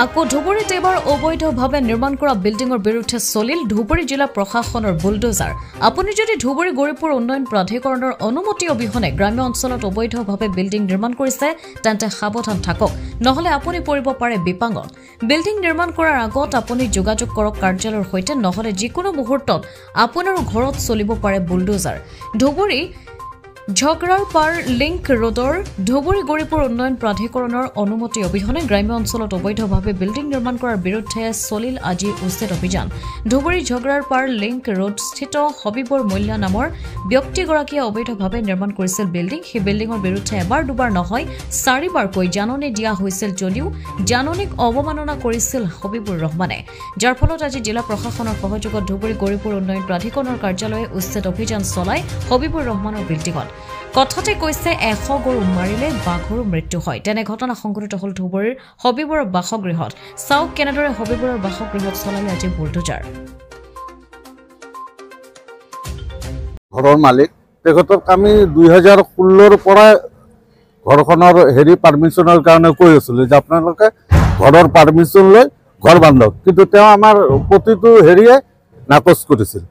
আকৌ ধুবুৰীত এবাৰ অবৈধভাৱে নিৰ্মাণ কৰা বিল্ডিঙৰ বিৰুদ্ধে চলিল ধুবুৰী জিলা প্ৰশাসনৰ বুলডোজাৰ। আপুনি যদি ধুবুৰী গৌৰীপুৰ উন্নয়ন প্ৰাধিকৰণৰ অনুমতি অবিহনে গ্ৰাম্য অঞ্চলত অবৈধভাৱে বিল্ডিং নিৰ্মাণ কৰিছে তেন্তে সাৱধান থাকক, নহলে আপুনি পৰিব পাৰে বিপাঙত। বিল্ডিং নিৰ্মাণ কৰাৰ আগত আপুনি যোগাযোগ কৰক কাৰ্যালয়ৰ সৈতে, নহলে যিকোনো মুহূৰ্তত আপোনাৰো ঘৰত চলিব পাৰে বুলডোজাৰ। ধুবুৰী ঝগড়াৰ পাৰ লিংক ৰোডৰ ধুবুৰী গৌৰীপুৰ উন্নয়ন প্ৰাধিকৰণৰ অনুমতি অবিহনে গ্ৰাম্য অঞ্চলত অবৈধভাৱে বিল্ডিং নিৰ্মাণ কৰাৰ বিৰুদ্ধে চলিল আজি উচ্ছেদ অভিযান। ধুবুৰী ঝগড়াৰ পাৰ লিংক ৰোড স্থিত হবিবৰ মূল্য নামৰ ব্যক্তিগৰাকীয়ে অবৈধভাৱে নিৰ্মাণ কৰিছিল বিল্ডিং। সেই বিল্ডিঙৰ বিৰুদ্ধে এবাৰ দুবাৰ নহয় 4বাৰকৈ জাননী দিয়া হৈছিল যদিও জাননীক অৱমাননা কৰিছিল হবিবুৰ ৰহমানে, যাৰ ফলত আজি জিলা প্ৰশাসনৰ সহযোগত ধুবুৰী গৌৰীপুৰ উন্নয়ন প্ৰাধিকৰণৰ কাৰ্যালয়ে উচ্ছেদ অভিযান চলায় হবিবুৰ ৰহমানৰ বিল্ডিঙত। কথাতে কৈছে 100 গৰু মাৰিলে বাঘৰো মৃত্যু হয়। তেনে ঘটনা সংঘটিত হল ধুবুৰীৰ হবিবুৰৰ বাসগৃহত। চাওক কেনেদৰে হবিবুৰৰ বাসগৃহত চলালে আজি বুলডোজাৰ। ঘৰৰ মালিক তেখেতক আমি 2016ৰ পৰা ঘৰখনৰ পাৰ্মিশ্যনৰ কাৰণে কৈ আছিলোঁ যে আপোনালোকে ঘৰৰ পাৰ্মিশ্যন লৈ ঘৰ বান্ধক, কিন্তু তেওঁ আমাৰ প্ৰতিটো নাকচ কৰিছিল,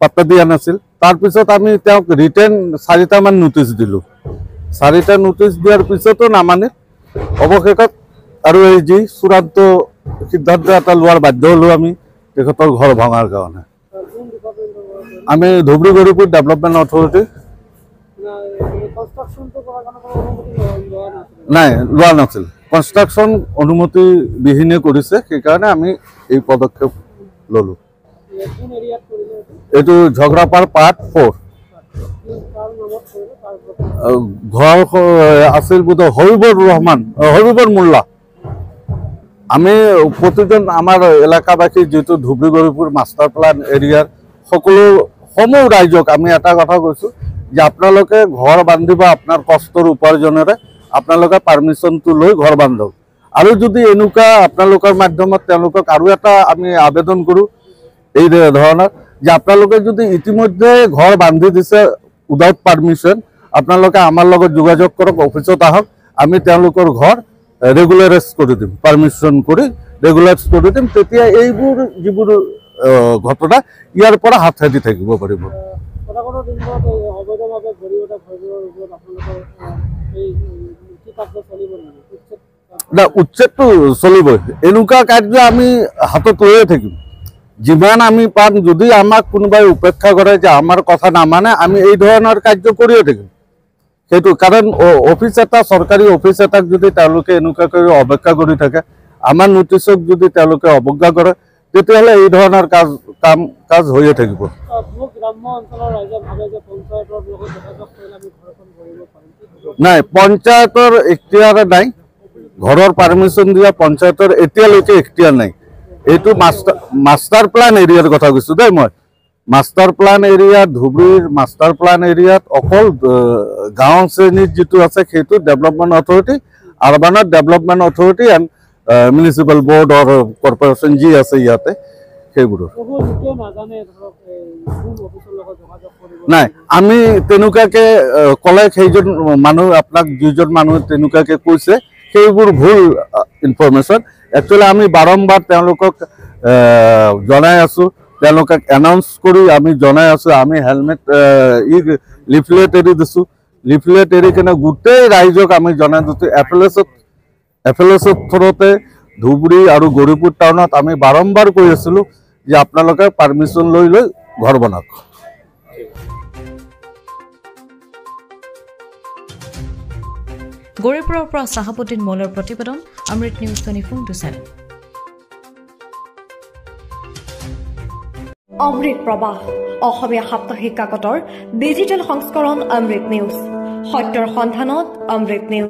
পাত্তা দিয়া নাছিল। তাৰপিছত আমি তেওঁক ৰিটেন 4টামান নোটিচ দিলোঁ। 4টা নোটিচ দিয়াৰ পিছতো নামানিল। অৱশেষত আৰু এই যি চূড়ান্ত সিদ্ধান্ত এটা লোৱাৰ বাধ্য হ'লোঁ আমি তেখেতৰ ঘৰ ভঙাৰ কাৰণে। আমি ধুবুৰী গৌৰীপুৰ ডেভেলপমেণ্ট অথৰিটি নাই লোৱা নাছিল, কনষ্ট্ৰাকশ্যন অনুমতিবিহীনে কৰিছে, সেইকাৰণে আমি এই পদক্ষেপ ল'লোঁ। এইটো ঝগড়াপাৰ পাৰ্ট 4 ঘৰ আছিল বোধ হবিবৰ মোল্লা। আমি প্ৰতিজন আমাৰ এলেকাবাসী যিটো ধুবুৰী গৌৰীপুৰ মাষ্টাৰ প্লান এৰিয়াৰ সমূহ ৰাইজক আমি এটা কথা কৈছোঁ যে আপোনালোকে ঘৰ বান্ধিব আপোনাৰ কষ্টৰ উপাৰ্জনেৰে, আপোনালোকে পাৰ্মিশ্যনটো লৈ ঘৰ বান্ধক। আৰু যদি এনেকুৱা আপোনালোকৰ মাধ্যমত তেওঁলোকক আৰু এটা আমি আবেদন কৰোঁ এই ধৰণৰ যে আপোনালোকে যদি ইতিমধ্যে ঘৰ বান্ধি দিছে উইদাউট পাৰ্মিশ্যন, আপোনালোকে আমাৰ লগত যোগাযোগ কৰক, অফিচত আহক, আমি তেওঁলোকৰ ঘৰ ৰেগুলাৰাইজ কৰি দিম, পাৰ্মিশ্যন কৰি ৰেগুলাৰাইজ কৰি দিম। তেতিয়া এইবোৰ যিবোৰ ঘটনা ইয়াৰ পৰা হাত সাৰি থাকিব পাৰিব। না, উচ্ছেদটো চলিবই। এনেকুৱা কাৰ্য আমি হাতত লৈয়ে থাকিম যিমান আমি পাম। যদি আমাক কোনোবাই উপেক্ষা কৰে যে আমাৰ কথা নামানে, আমি এই ধৰণৰ কাৰ্য কৰিয়ে থাকিম। সেইটো কাৰণ অফিচ এটা, চৰকাৰী অফিচ এটাক যদি তেওঁলোকে এনেকুৱা কৰি অৱজ্ঞা কৰি থাকে, আমাৰ নোটিচক যদি তেওঁলোকে অৱজ্ঞা কৰে, তেতিয়াহ'লে এই ধৰণৰ কাজ হৈয়ে থাকিব। নাই, পঞ্চায়তৰ এখতিয়াৰ নাই, ঘৰৰ পাৰ্মিশ্যন দিয়া পঞ্চায়তৰ এতিয়ালৈকে এখতিয়াৰ নাই। এইটো মাষ্টাৰ প্লান এৰিয়াৰ কথা কৈছোঁ দেই মই। মাষ্টাৰ প্লান এৰিয়া, ধুবুৰীৰ মাষ্টাৰ প্লান এৰিয়াত অকল গাঁও শ্ৰেণীত যিটো আছে সেইটো ডেভেলপমেণ্ট অথৰিটি, আৰবানৰ development authority and municipal board or corporation যি আছে ইয়াতে সেইবোৰৰ নাই। আমি তেনেকুৱাকৈ ক'লে সেইজন মানুহ, আপোনাক যিজন মানুহে তেনেকুৱাকৈ কৈছে সেইবোৰ ভুল ইনফৰমেশ্যন। একচুৱেলি আমি বাৰম্বাৰ তেওঁলোকক জনাই আছোঁ, তেওঁলোকক এনাউন্স কৰি আমি জনাই আছোঁ। আমি হেলমেট লিফলেট এৰি দিছোঁ, লিফলেট এৰি কিনে গোটেই ৰাইজক আমি জনাই দিছোঁ। এফএলএছৰ থ্ৰুতে ধুবুৰী আৰু গৌৰীপুৰ টাউনত আমি বাৰম্বাৰ কৈ আছিলোঁ যে আপোনালোকে পাৰ্মিশ্যন লৈ ঘৰ বনাওক। গৌৰীপুৰৰ পৰা চাহাবুদ্দিন মৌলৰ প্ৰতিবেদন, অমৃত নিউজ 24/7। অমৃত প্ৰবাহ অসমীয়া সাপ্তাহিক কাকতৰ ডিজিটেল সংস্কৰণ অমৃত নিউজ, সত্যৰ সন্ধানত অমৃত নিউজ।